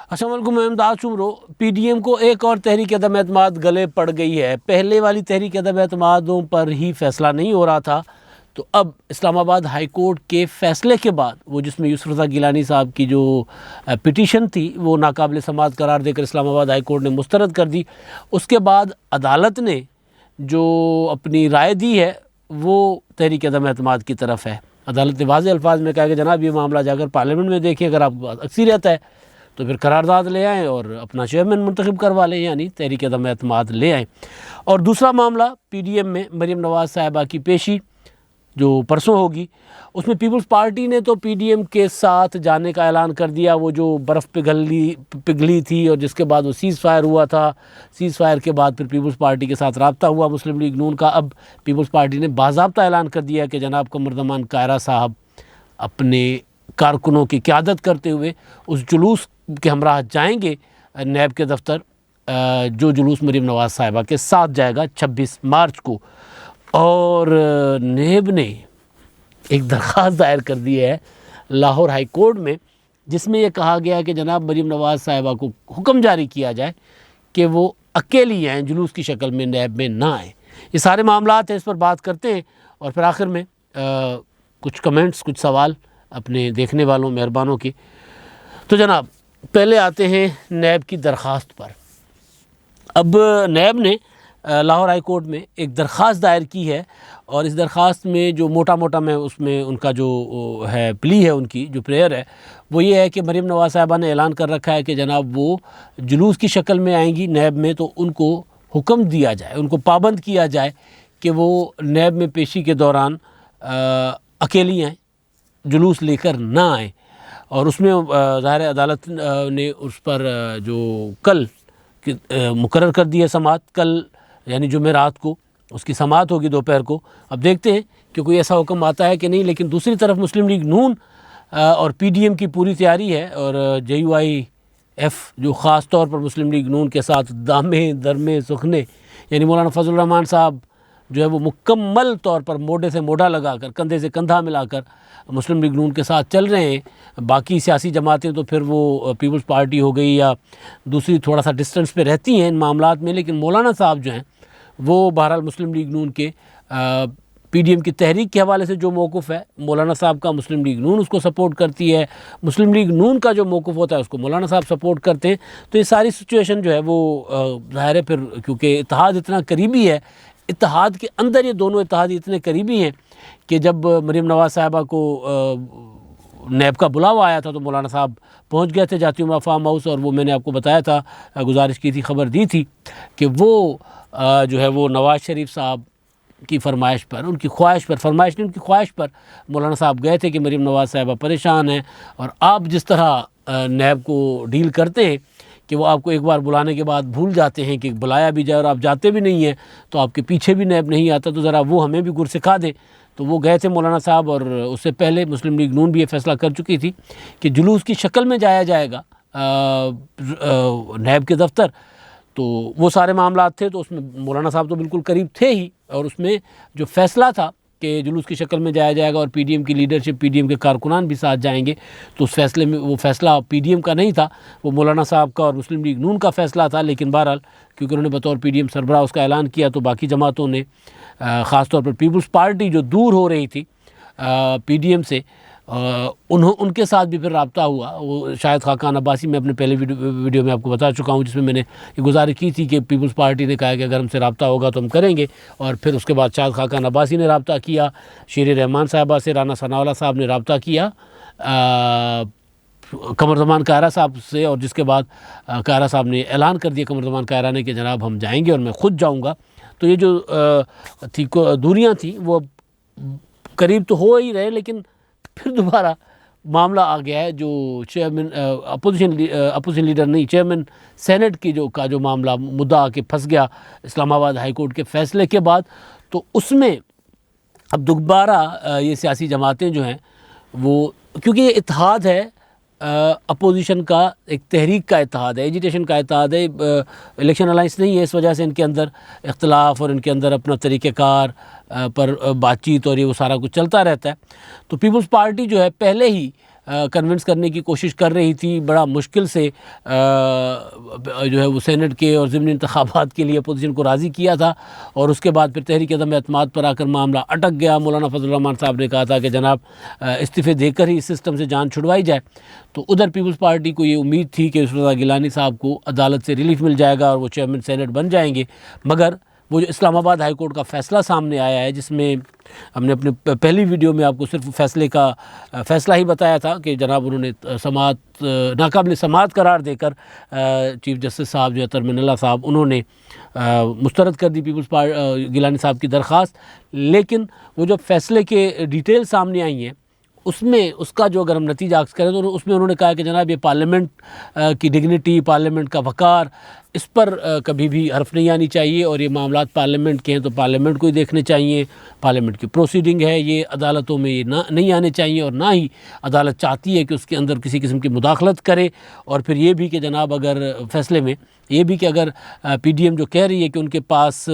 अस्सलाम वालेकुम, मैं इमदाद चुमरो। पीडीएम को एक और तहरीक अदम एतमाद गले पड़ गई है। पहले वाली तहरीक अदम एतमादों पर ही फैसला नहीं हो रहा था, तो अब इस्लामाबाद हाई कोर्ट के फ़ैसले के बाद वो जिसमें यूसुफ रज़ा गिलानी साहब की जो पिटीशन थी वो नाकाबिल समाअत करार देकर इस्लामाबाद हाई कोर्ट ने मुस्तरद कर दी। उसके बाद अदालत ने जो अपनी राय दी है वो तहरीक अदम एतमाद की तरफ है। अदालत ने वाज़ेह अल्फाज में कहा कि जनाब ये मामला जाकर पार्लियामेंट में देखिए, अगर आपके पास अक्सरियत है तो फिर करारदाद ले आएँ और अपना चेयरमैन मुंतखब करवा लें, यानी तहरीक अदम एतमाद ले आएँ। और दूसरा मामला पीडीएम में मरीम नवाज़ साहिबा की पेशी जो परसों होगी, उसमें पीपल्स पार्टी ने तो पीडीएम के साथ जाने का ऐलान कर दिया। वो जो बर्फ़ पिघली थी और जिसके बाद वो सीज़ फायर हुआ था, सीज़ फायर के बाद फिर पीपल्स पार्टी के साथ रब्ता हुआ मुस्लिम लीग नून का। अब पीपल्स पार्टी ने बाज़ाब्ता ऐलान कर दिया कि जनाब कमरज़मान कायरा साहब अपने कारकुनों की क़यादत करते हुए उस जुलूस के हमराह जाएंगे नैब के दफ्तर, जो जुलूस मरीम नवाज़ साहिबा के साथ जाएगा 26 मार्च को। और नैब ने एक दरख्वास्त दायर कर दी है लाहौर हाई कोर्ट में, जिसमें यह कहा गया है कि जनाब मरीम नवाज़ साहिबा को हुक्म जारी किया जाए कि वो अकेली आएँ, जुलूस की शक्ल में नैब में ना आएँ। ये सारे मामलात हैं, इस पर बात करते हैं और फिर आखिर में कुछ कमेंट्स, कुछ सवाल अपने देखने वालों मेहरबानों की। तो जनाब पहले आते हैं नैब की दरख्वास्त पर। अब नैब ने लाहौर हाई कोर्ट में एक दरख्वास्त दायर की है और इस दरख्वास्त में जो मोटा मैं उसमें उनका जो है प्ली है, उनकी जो प्रेयर है वो ये है कि मरीम नवाज़ साहिबा ने ऐलान कर रखा है कि जनाब वो जुलूस की शक्ल में आएंगी नैब में, तो उनको हुक्म दिया जाए, उनको पाबंद किया जाए कि वो नैब में पेशी के दौरान अकेली आएँ, जुलूस लेकर ना आएँ। और उसमें ज़ाहिर अदालत ने उस पर जो कल मुकर्रर कर दी है समाअत, कल यानी जुमेरात को उसकी समाअत होगी दोपहर को। अब देखते हैं कि कोई ऐसा हुक्म आता है कि नहीं। लेकिन दूसरी तरफ मुस्लिम लीग नून और पीडीएम की पूरी तैयारी है और JUIF जो ख़ास तौर पर मुस्लिम लीग नून के साथ दामे दरमे सुखने, यानी मौलाना फजल रहमान साहब जो है वो मुकम्मल तौर पर मोढे से मोढा लगाकर, कंधे से कंधा मिलाकर मुस्लिम लीग नून के साथ चल रहे हैं। बाकी सियासी जमातें तो फिर वो पीपल्स पार्टी हो गई या दूसरी थोड़ा सा डिस्टेंस पे रहती हैं इन मामलात में, लेकिन मौलाना साहब जो हैं वो बहरहाल मुस्लिम लीग नून के पीडीएम की तहरीक के हवाले से जो मौक़िफ़ है मौलाना साहब का, मुस्लिम लीग नून उसको सपोर्ट करती है, मुस्लिम लीग नून का जो मौक़िफ़ होता है उसको मौलाना साहब सपोर्ट करते हैं। तो ये सारी सिचुएशन जो है वो ज़ाहिर है फिर क्योंकि इत्तेहाद इतना करीबी है, इत्तेहाद के अंदर ये दोनों इत्तेहादी इतने करीबी हैं कि जब मरीम नवाज़ साहिबा को नैब का बुलावा आया था तो मौलाना साहब पहुंच गए थे जाती उमा फार्म हाउस। और वो मैंने आपको बताया था, गुजारिश की थी, ख़बर दी थी कि वो जो है वो नवाज़ शरीफ साहब की फरमाइश पर, उनकी ख्वाहिश पर, फरमाइश नहीं उनकी ख्वाहिश पर मौलाना साहब गए थे कि मरीम नवाज़ साहिबा परेशान हैं और आप जिस तरह नैब को डील करते हैं कि वो आपको एक बार बुलाने के बाद भूल जाते हैं कि बुलाया भी जाए और आप जाते भी नहीं हैं तो आपके पीछे भी नैब नहीं आता, तो ज़रा वो हमें भी गुर सिखा दें। तो वो गए थे मौलाना साहब और उससे पहले मुस्लिम लीग नून भी ये फ़ैसला कर चुकी थी कि जुलूस की शक्ल में जाया जाएगा नैब के दफ्तर। तो वो सारे मामलात थे, तो उसमें मौलाना साहब तो बिल्कुल करीब थे ही और उसमें जो फ़ैसला था कि जुलूस की शक्ल में जाया जाएगा और पीडीएम की लीडरशिप, पीडीएम के कारकुनान भी साथ जाएंगे, तो उस फैसले में वो फ़ैसला पीडीएम का नहीं था, वो मौलाना साहब का और मुस्लिम लीग नून का फ़ैसला था। लेकिन बहरहाल क्योंकि उन्होंने बतौर पीडीएम सरबराह उसका ऐलान किया तो बाकी जमातों ने, ख़ास तौर पर पीपल्स पार्टी जो दूर हो रही थी पीडीएम से, उनके साथ भी फिर रब्ता हुआ। वो शायद खाकान अब्बासी में अपने पहले वीडियो में आपको बता चुका हूँ, जिसमें मैंने ये गुजारिश की थी कि पीपल्स पार्टी ने कहा कि अगर हमसे रब्ता होगा तो हम करेंगे। और फिर उसके बाद शायद खाकान अब्बासी ने रब्ता किया, शेर रहमान साहबा से, राना सनाउल्लाह साहब ने रब्ता किया कमरज़मान कायरा साहब से, और जिसके बाद कायरा साहब ने ऐलान कर दिया, कमरज़मान कायरा ने, कि जनाब हम जाएंगे और मैं ख़ुद जाऊँगा। तो ये जो दूरियाँ थी वो करीब तो हो ही रहे, लेकिन फिर दोबारा मामला आ गया है जो चेयरमैन अपोजिशन लीडर नहीं, चेयरमैन सेनेट की जो मामला मुद्दा आके फंस गया इस्लामाबाद हाई कोर्ट के फ़ैसले के बाद। तो उसमें अब दोबारा ये सियासी जमातें जो हैं वो, क्योंकि ये इत्तेहाद है अपोजिशन का, एक तहरीक का इत्तेहाद है, एजिटेशन का इत्तेहाद है, इलेक्शन अलाइंस नहीं है, इस वजह से इनके अंदर इख्तलाफ और इनके अंदर अपना तरीक़ेकार पर बातचीत और ये वो सारा कुछ चलता रहता है। तो पीपल्स पार्टी जो है पहले ही कन्विंस करने की कोशिश कर रही थी, बड़ा मुश्किल से जो है वो सेनेट के और ज़िमनी इंतखाबात के लिए अपोजिशन को राज़ी किया था, और उसके बाद फिर तहरीक अदम एतमाद पर आकर मामला अटक गया। मौलाना फजल रहमान साहब ने कहा था कि जनाब इस्तीफ़े देकर ही इस सिस्टम से जान छुड़वाई जाए। तो उधर पीपल्स पार्टी को ये उम्मीद थी कि यूसुफ रज़ा गिलानी साहब को अदालत से रिलीफ मिल जाएगा और वो चेयरमैन सेनेट बन जाएंगे, मगर वो जो इस्लामाबाद हाई कोर्ट का फ़ैसला सामने आया है, जिसमें हमने अपने पहली वीडियो में आपको सिर्फ फ़ैसला ही बताया था कि जनाब उन्होंने नाकाबिल समाअत करार देकर चीफ जस्टिस साहब जो है तरमीन साहब, उन्होंने मुस्तरद कर दी गिलानी साहब की दरख्वास्त। लेकिन वो जो फ़ैसले के डिटेल सामने आई हैं, उसमें उसका जो अगर हम नतीजा अक्स करें तो उसमें उन्होंने कहा कि जनाब ये पार्लियामेंट की डिग्निटी, पार्लियामेंट का वक़ार, इस पर कभी भी हर्फ नहीं आनी चाहिए, और ये मामलात पार्लियामेंट के हैं तो पार्लियामेंट को ही देखने चाहिए। पार्लियामेंट की प्रोसीडिंग है, ये अदालतों में ये नहीं आने चाहिए, और ना ही अदालत चाहती है कि उसके अंदर किसी किस्म की मुदाखलत करे। और फिर ये भी कि जनाब अगर फ़ैसले में ये भी कि अगर पीडीएम जो कह रही है कि उनके पास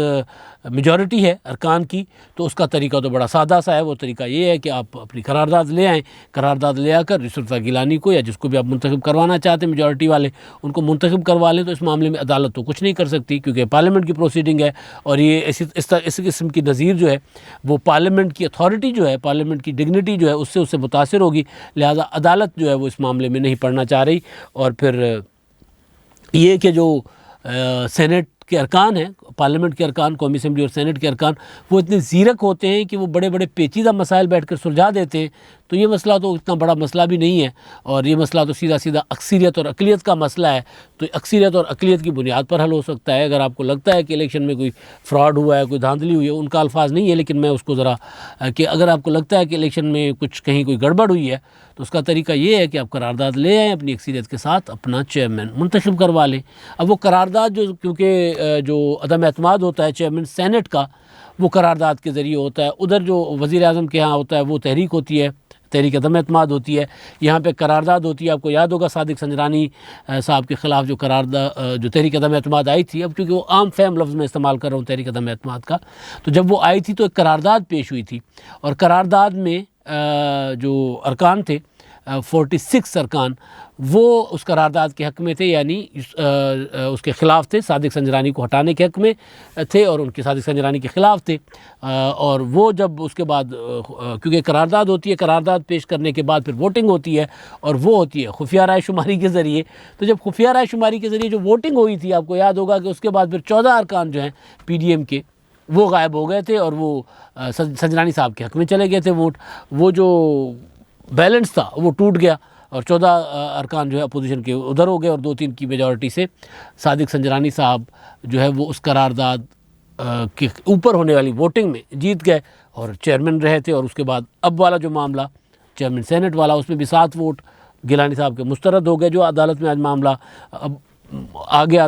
मेजॉरिटी है अरकान की, तो उसका तरीका तो बड़ा सादा सा है। वो तरीका ये है कि आप अपनी करारदाद ले आएँ, करारदाद ले आकर यूसुफ रज़ा गिलानी को या जिसको भी आप मुंतखब करवाना चाहते हैं मेजॉरिटी वाले, उनको मुंतखब करवा लें। तो इस मामले में अदालत तो कुछ नहीं कर सकती, क्योंकि पार्लियामेंट की प्रोसीडिंग है, और ये इस किस्म की नज़ीर जो है वो पार्लियामेंट की अथॉरिटी जो है, पार्लियामेंट की डिग्निटी जो है उससे मुतासिर होगी। लिहाजा अदालत जो है वो इस मामले में नहीं पढ़ना चाह रही। और फिर ये कि जो सेनेट के अरकान हैं, पार्लियामेंट के अरकान, कौमी असम्बली और सेनेट के अरकान, वो इतने ज़ीरक होते हैं कि वो बड़े बड़े पेचीदा मसाइल बैठ कर सुलझा देते हैं। तो ये मसला तो इतना बड़ा मसला भी नहीं है, और ये मसला तो सीधा सीधा अक्सरियत और अक़लियत का मसला है। तो अक्सरियत और अक़लियत की बुनियाद पर हल हो सकता है। अगर आपको लगता है कि इलेक्शन में कोई फ्रॉड हुआ है, कोई धांधली हुई है, उनका अल्फाज नहीं है, लेकिन मैं उसको ज़रा कि अगर आपको लगता है कि इलेक्शन में कहीं कोई गड़बड़ हुई है, तो उसका तरीका ये है कि आप करारदाद ले आएँ, अपनी अक्सरियत के साथ अपना चेयरमैन मुंतखब करवा लें। अब वो करारदाद क्योंकि जो अदम एतमाद होता है चेयरमैन सेनेट का, वो करारदाद के ज़रिए होता है। उधर जो वज़ीर आज़म के यहाँ होता है वो तहरीक होती है, तहरीक अदम एतमाद होती है। यहाँ पे करारदाद होती है। आपको याद होगा सादिक संजरानी साहब के ख़िलाफ़ जो तहरीक अदम एतमाद आई थी, अब क्योंकि वो आम फहम लफ्ज़ में इस्तेमाल कर रहा हूँ तहरीक अदम एतमाद का, तो जब वो आई थी तो एक करारदाद पेश हुई थी, और करारदाद में जो अरकान थे 46 अरकान, वो उस करारदाद के हक़ में थे, यानी उसके ख़िलाफ़ थे, सादिक संजरानी को हटाने के हक़ में थे और उनके सादिक संजरानी के ख़िलाफ़ थे। और वो जब उसके बाद क्योंकि करारदाद होती है, करारदाद पेश करने के बाद फिर वोटिंग होती है, और वो होती है खुफिया राय शुमारी के ज़रिए। तो जब खुफिया राय शुमारी के ज़रिए जो वोटिंग हुई थी, आपको याद होगा कि उसके बाद फिर 14 अरकान जो हैं पीडीएम के, वो गायब हो गए थे, और वो संजरानी साहब के हक़ में चले गए थे वोट। वो जो बैलेंस था वो टूट गया, और 14 अरकान जो है अपोजिशन के उधर हो गए, और 2-3 की मेजॉरिटी से सादिक संजरानी साहब जो है वो उस करारदाद के ऊपर होने वाली वोटिंग में जीत गए और चेयरमैन रहे थे। और उसके बाद अब वाला जो मामला चेयरमैन सेनेट वाला, उसमें भी 7 वोट गिलानी साहब के मुस्तरद हो गए, जो अदालत में आज मामला अब आ गया,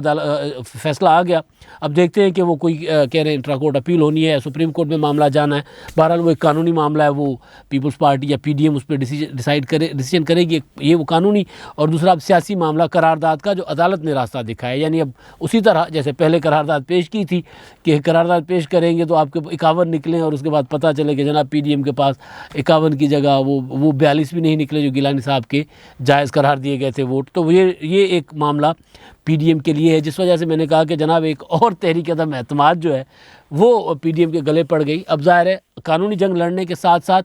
फ़ैसला आ गया। अब देखते हैं कि वो कोई कह रहे हैं इंट्रा कोर्ट अपील होनी है, सुप्रीम कोर्ट में मामला जाना है। बहरहाल वो एक कानूनी मामला है, वो पीपल्स पार्टी या पीडीएम उस पर डिसीजन करेगी, ये वो कानूनी। और दूसरा अब सियासी मामला करारदाद का, जो अदालत ने रास्ता दिखाया। यानी अब उसी तरह जैसे पहले करारदाद पेश की थी कि करारदाद पेश करेंगे तो आपके 51 निकलें, और उसके बाद पता चले कि जनाब पीडीएम के पास 51 की जगह वो 42 भी नहीं निकले जो गिलानी साहब के जायज़ करार दिए गए थे वोट। तो ये एक मामला पीडीएम के लिए है, जिस वजह से मैंने कहा कि जनाब एक और तहरीक अदम एतमाद जो है वो पीडीएम के गले पड़ गई। अब ज़ाहिर है कानूनी जंग लड़ने के साथ साथ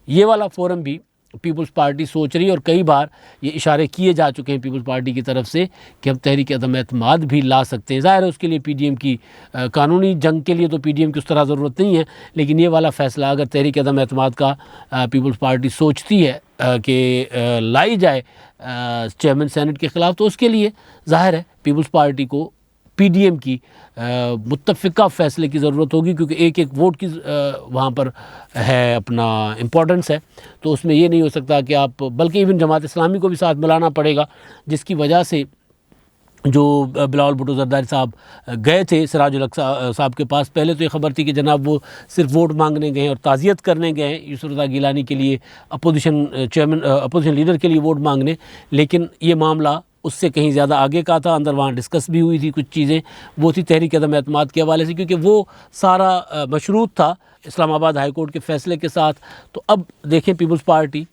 ये वाला फोरम भी पीपल्स पार्टी सोच रही है, और कई बार ये इशारे किए जा चुके हैं पीपल्स पार्टी की तरफ से कि हम तहरीक अदम एतमाद भी ला सकते हैं। ज़ाहिर है उसके लिए पीडीएम की कानूनी जंग के लिए तो पीडीएम की उस तरह ज़रूरत नहीं है, लेकिन ये वाला फ़ैसला अगर तहरीक अदम एतमाद का पीपल्स पार्टी सोचती है कि लाई जाए चेयरमैन सेनेट के ख़िलाफ़, तो उसके लिए ज़ाहिर है पीपल्स पार्टी को पीडीएम की मुत्तफ़िका फ़ैसले की ज़रूरत होगी, क्योंकि एक एक वोट की वहाँ पर है अपना इम्पोर्टेंस है। तो उसमें ये नहीं हो सकता कि आप, बल्कि इवन जमात इस्लामी को भी साथ मिलाना पड़ेगा, जिसकी वजह से जो बिलावल भुट्टो ज़रदारी साहब गए थे सिराजुल हक साहब के पास, पहले तो ये ख़बर थी कि जनाब वो सिर्फ वोट मांगने गए हैं और ताज़ियत करने गए हैं यूसुफ रज़ा गिलानी के लिए, अपोजिशन लीडर के लिए वोट मांगने। लेकिन ये मामला उससे कहीं ज़्यादा आगे का था, अंदर वहाँ डिस्कस भी हुई थी कुछ चीज़ें, वो थी तहरीक अदम एतमाद के हवाले से, क्योंकि वो सारा मशरूत था इस्लामाबाद हाई कोर्ट के फ़ैसले के साथ। तो अब देखें पीपल्स पार्टी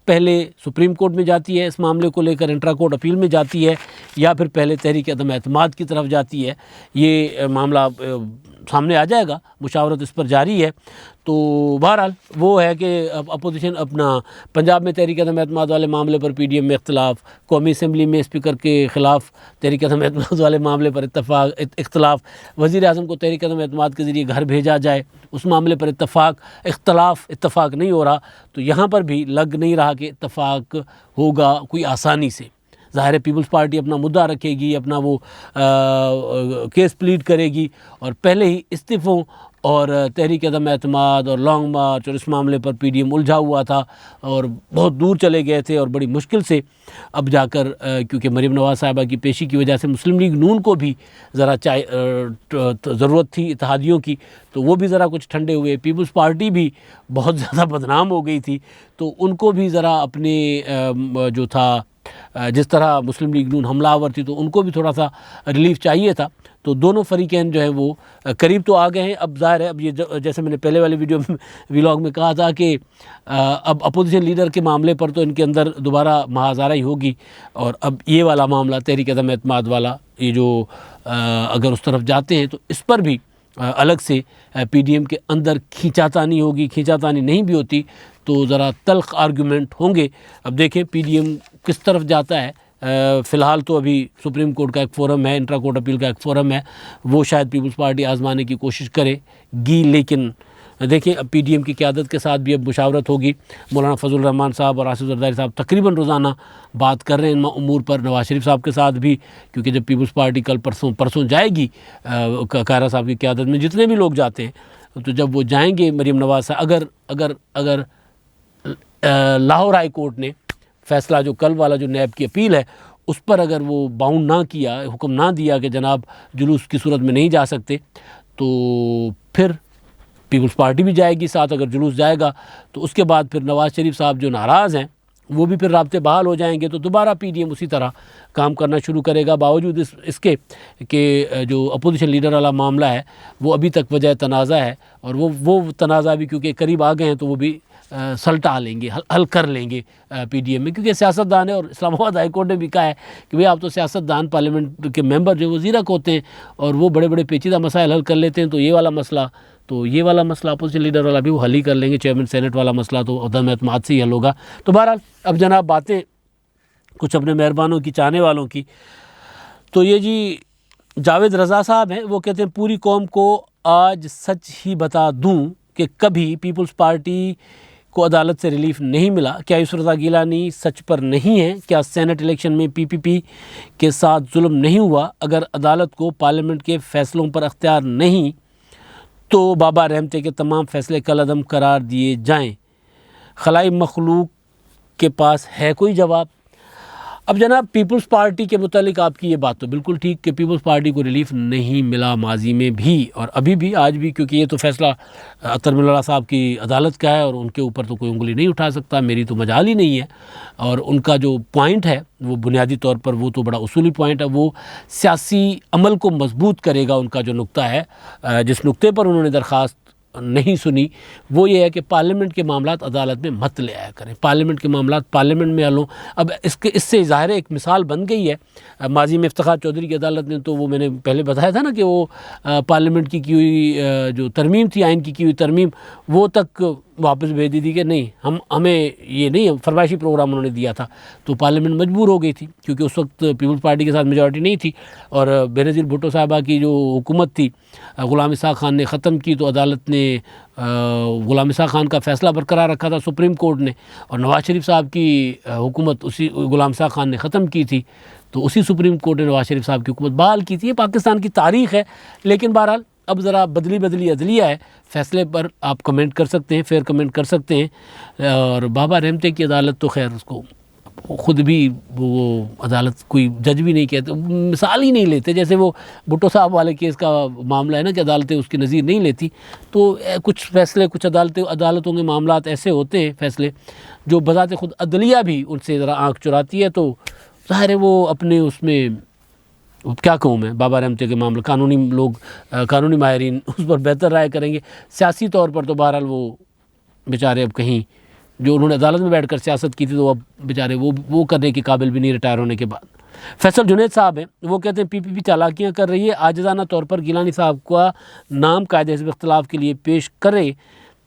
पहले सुप्रीम कोर्ट में जाती है इस मामले को लेकर, इंट्रा कोर्ट अपील में जाती है, या फिर पहले तहरीक अदम एतमाद की तरफ जाती है, ये मामला सामने आ जाएगा। मुशावरत इस पर जारी है। तो बहरहाल वो है कि अपोजिशन अपना पंजाब में तहरीक अदम एतमाद वाले मामले पर PDM में इख्तलाफ, कौमी असम्बली में स्पीकर के ख़िलाफ़ तहरीक अदम एतमाद वाले मामले पर इख्तलाफ, वज़ीर आज़म को तहरीक अदम एतमाद के ज़रिए घर भेजा जाए, उस मामले पर इत्तफ़ाक़ नहीं हो रहा। तो यहाँ पर भी लग नहीं रहा कि इत्तफ़ाक़ होगा कोई आसानी से। ज़ाहिर है पीपल्स पार्टी अपना मुद्दा रखेगी, अपना वो केस प्लीड करेगी, और पहले ही इस्तीफ़ों और तहरीक अदम एतमाद और लॉन्ग मार्च और इस मामले पर PDM उलझा हुआ था और बहुत दूर चले गए थे, और बड़ी मुश्किल से अब जाकर क्योंकि मरीम नवाज़ साहिबा की पेशी की वजह से मुस्लिम लीग नून को भी ज़रा ज़रूरत थी इत्तेहादियों की, तो वो भी ज़रा कुछ ठंडे हुए। पीपल्स पार्टी भी बहुत ज़्यादा बदनाम हो गई थी, तो उनको भी ज़रा अपने जो था जिस तरह मुस्लिम लीग नून हमलावर थी तो उनको भी थोड़ा सा रिलीफ चाहिए था। तो दोनों फरीकैन जो हैं वो करीब तो आ गए हैं। अब ज़ाहिर है अब ये जैसे मैंने पहले वाले व्लॉग में कहा था कि अब अपोजिशन लीडर के मामले पर तो इनके अंदर दोबारा महाज़ारा ही होगी, और अब ये वाला मामला तहरीक अदम एतमाद वाला ये जो अगर उस तरफ जाते हैं तो इस पर भी अलग से PDM के अंदर खींचातानी होगी। खींचातानी नहीं भी होती तो ज़रा तल्ख़ आर्गूमेंट होंगे। अब देखें PDM किस तरफ जाता है। फ़िलहाल तो अभी सुप्रीम कोर्ट का एक फ़ोरम है, इंट्रा कोर्ट अपील का एक फ़ोरम है, वो शायद पीपल्स पार्टी आज़माने की कोशिश करेगी, लेकिन देखें अब PDM की क़यादत के साथ भी अब मुशावरत होगी। मौलाना फजल रहमान साहब और आसिफ ज़रदारी साहब तकरीबन रोज़ाना बात कर रहे हैं इन उमूर पर, नवाज़ शरीफ साहब के साथ भी, क्योंकि जब पीपल्स पार्टी कल परसों जाएगी कायरा साहब की क़यादत में जितने भी लोग जाते हैं, तो जब वो जाएंगे मरीम नवाज़ साहब अगर लाहौर हाई कोर्ट ने फ़ैसला जो कल वाला जो नैब की अपील है उस पर अगर वो बाउंड ना किया, हुक्म ना दिया कि जनाब जुलूस की सूरत में नहीं जा सकते, तो फिर पीपल्स पार्टी भी जाएगी साथ। अगर जुलूस जाएगा तो उसके बाद फिर नवाज़ शरीफ साहब जो नाराज़ हैं वो भी फिर राब्ते बहाल हो जाएंगे, तो दोबारा PDM उसी तरह काम करना शुरू करेगा। बावजूद इसके कि जो अपोजिशन लीडर वाला मामला है वो अभी तक वजह तनाज़ा है, और वो तनाज़ा भी क्योंकि करीब आ गए हैं तो वो भी सलटा लेंगे, हल कर लेंगे PDM में, क्योंकि सियासतदान है। और इस्लामाबाद हाई कोर्ट ने भी कहा है कि भाई आप तो सियासतदान, पार्लियामेंट के मेंबर जो वो ज़ीरक होते हैं और वो बड़े बड़े पेचीदा मसाइल हल कर लेते हैं, तो ये वाला मसला अपोजिशन लीडर वाला भी वो हल ही कर लेंगे। चेयरमैन सेनेट वाला मसला तो अदम एतमाद से ही हल होगा। तो बहरहाल अब जनाब बातें कुछ अपने मेहरबानों की, चाहने वालों की, तो ये जी जावेद रज़ा साहब हैं, वो कहते हैं पूरी कौम को आज सच ही बता दूं कि कभी पीपल्स पार्टी को अदालत से रिलीफ नहीं मिला। क्या यूसुफ रज़ा गिलानी सच पर नहीं है? क्या सेनेट इलेक्शन में PPP के साथ जुल्म नहीं हुआ? अगर अदालत को पार्लियामेंट के फ़ैसलों पर अख्तियार नहीं तो बाबा रहमते के तमाम फ़ैसले कलअदम करार दिए जाएं। खलाई मखलूक के पास है कोई जवाब? अब जनाब पीपल्स पार्टी के मुतालिक आपकी ये बात तो बिल्कुल ठीक कि पीपल्स पार्टी को रिलीफ नहीं मिला माजी में भी और अभी भी, आज भी, क्योंकि ये तो फ़ैसला अतर मिल्ला साहब की अदालत का है और उनके ऊपर तो कोई उंगली नहीं उठा सकता, मेरी तो मजाल ही नहीं है। और उनका जो पॉइंट है वो बुनियादी तौर पर वो तो बड़ा उसूली पॉइंट है, वो सियासी अमल को मजबूत करेगा। उनका जो नुक्ता है, जिस नुक्ते पर उन्होंने दरख्वास्त नहीं सुनी, वो ये है कि पार्लियामेंट के मामलात अदालत में मत ले आया करें, पार्लियामेंट के मामलात पार्लियामेंट में हल हों। अब इससे ज़ाहिर एक मिसाल बन गई है। माजी में इफ्तिखार चौधरी की अदालत ने तो वो मैंने पहले बताया था ना कि वो पार्लियामेंट की हुई जो तरमीम थी, आइन की हुई तरमीम, वो तक वापस भेज दी थी कि नहीं, हमें ये नहीं, फरमाइशी प्रोग्राम उन्होंने दिया था। तो पार्लियामेंट मजबूर हो गई थी क्योंकि उस वक्त पीपल्स पार्टी के साथ मेजॉरिटी नहीं थी और बेनज़ीर भुट्टो साहबा की जो हुकूमत थी ग़ुलाम इसाक़ खान ने ख़त्म की, तो अदालत ने ग़ुलाम इसाक़ खान का फ़ैसला बरकरार रखा था सुप्रीम कोर्ट ने, और नवाज़ शरीफ साहब की हुकूमत उसी ग़ुलाम इसाक़ खान ने ख़त्म की थी, तो उसी सुप्रीम कोर्ट ने नवाज़ शरीफ साहब की हुकूमत बहाल की थी। ये पाकिस्तान की तारीख़ है। लेकिन बहरहाल अब ज़रा बदली अदलिया है, फ़ैसले पर आप कमेंट कर सकते हैं, फेयर कमेंट कर सकते हैं। और बाबा रहमते की अदालत तो खैर उसको ख़ुद भी वो अदालत कोई जज भी नहीं कहते, मिसाल ही नहीं लेते। जैसे वो भुट्टो साहब वाले केस का मामला है ना कि अदालतें उसकी नज़ीर नहीं लेती, तो कुछ फ़ैसले, कुछ अदालतों के मामलात ऐसे होते हैं फ़ैसले जो बज़ाते ख़ुद अदलिया भी उनसे ज़रा आँख चुराती है। तो ज़ाहिर है वो अपने उसमें क्या कहूँ मैं, बाबा रहमते के मामले, कानूनी लोग, कानूनी माहिरीन उस पर बेहतर राय करेंगे। सियासी तौर पर तो बहरहाल वो बेचारे अब कहीं जो उन्होंने अदालत में बैठकर सियासत की थी, तो अब बेचारे वो करने के काबिल भी नहीं रिटायर होने के बाद। फैसल जुनैद साहब हैं, वो कहते हैं पीपीपी चालाकियां कर रही है, आजिज़ाना तौर पर गिलानी साहब का नाम कायदे हिज़्ब इख्तिलाफ के लिए पेश करे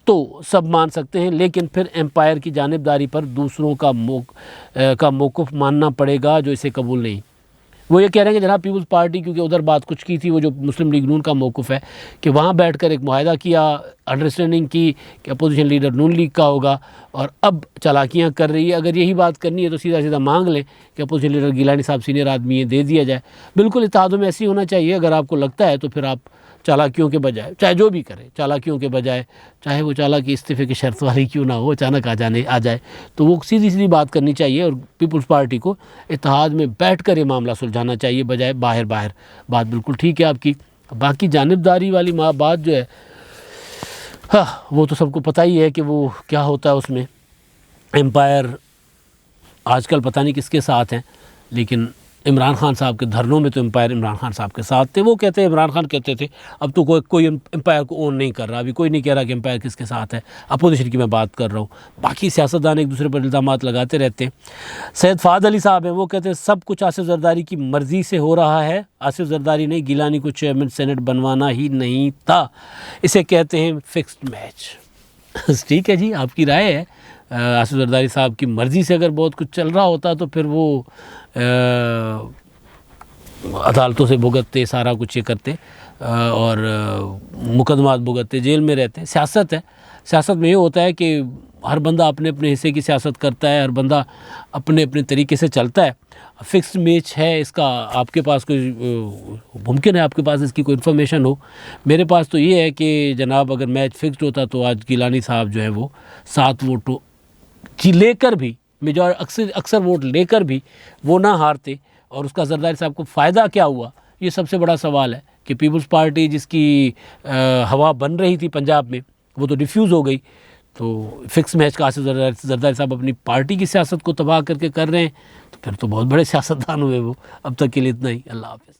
तो सब मान सकते हैं, लेकिन फिर एम्पायर की जानिबदारी पर दूसरों का मौक़िफ़ मानना पड़ेगा जो इसे कबूल नहीं। वो ये कह रहे हैं कि जनाब पीपल्स पार्टी क्योंकि उधर बात कुछ की थी, वो जो मुस्लिम लीग नून का मौक़िफ़ है कि वहाँ बैठकर एक मुआहदा किया, अंडरस्टैंडिंग की कि अपोजिशन लीडर नून लीग का होगा, और अब चालाकियाँ कर रही है। अगर यही बात करनी है तो सीधा सीधा मांग लें कि अपोजिशन लीडर गिलानी साहब सीनियर आदमी है, दे दिया जाए। बिल्कुल इत्तेहादों में ऐसी होना चाहिए। अगर आपको लगता है तो फिर आप चालाकियों के बजाय, चाहे जो भी करे, चालाकियों के बजाय, चाहे वो चालाकी इस्तीफ़े की शर्त वाली क्यों ना हो, अचानक आ जाए, तो वो सीधी सीधी बात करनी चाहिए और पीपल्स पार्टी को इत्तेहाद में बैठकर ये मामला सुलझाना चाहिए, बजाय बाहर बात बिल्कुल ठीक है आपकी। बाकी जानिबदारी वाली बात जो है, हाँ, वो तो सबको पता ही है कि वो क्या होता है उसमें। एम्पायर आजकल पता नहीं किसके साथ हैं, लेकिन इमरान खान साहब के धरनों में तो एम्पायर इमरान खान साहब के साथ थे। वो कहते हैं, इमरान खान कहते थे अब तो कोई एम्पायर को ओन नहीं कर रहा, अभी कोई नहीं कह रहा कि एम्पायर किसके साथ है। अपोजिशन की मैं बात कर रहा हूँ, बाकी सियासतदान एक दूसरे पर इल्ज़ामात लगाते रहते हैं। सैयद फ़ाद अली साहब हैं, वो कहते हैं सब कुछ आसिफ जरदारी की मर्ज़ी से हो रहा है, आसिफ जरदारी ने गिलानी को चेयरमैन सेनेट बनवाना ही नहीं था, इसे कहते हैं फिक्स्ड मैच। ठीक है जी, आपकी राय है। आसिफ जरदारी साहब की मर्ज़ी से अगर बहुत कुछ चल रहा होता तो फिर वो अदालतों से भुगतते, सारा कुछ ये करते और मुकदमात भुगतते, जेल में रहते। सियासत है, सियासत में ये होता है कि हर बंदा अपने अपने हिस्से की सियासत करता है, हर बंदा अपने अपने तरीके से चलता है। फिक्स्ड मैच है, इसका आपके पास कोई मुमकिन है आपके पास इसकी कोई इन्फॉर्मेशन हो? मेरे पास तो ये है कि जनाब अगर मैच फिक्स्ड होता तो आज गिलानी साहब जो है वो 7 वोटों की लेकर भी, मेजॉर अक्सर वोट लेकर भी वो ना हारते, और उसका जरदारी साहब को फ़ायदा क्या हुआ, ये सबसे बड़ा सवाल है। कि पीपल्स पार्टी जिसकी हवा बन रही थी पंजाब में, वो तो डिफ्यूज़ हो गई। तो फिक्स मैच का आसिफ जरदारी साहब अपनी पार्टी की सियासत को तबाह करके कर रहे हैं, तो फिर तो बहुत बड़े सियासतदान हुए वो। अब तक के लिए इतना ही। अल्लाह हाफ़िज़।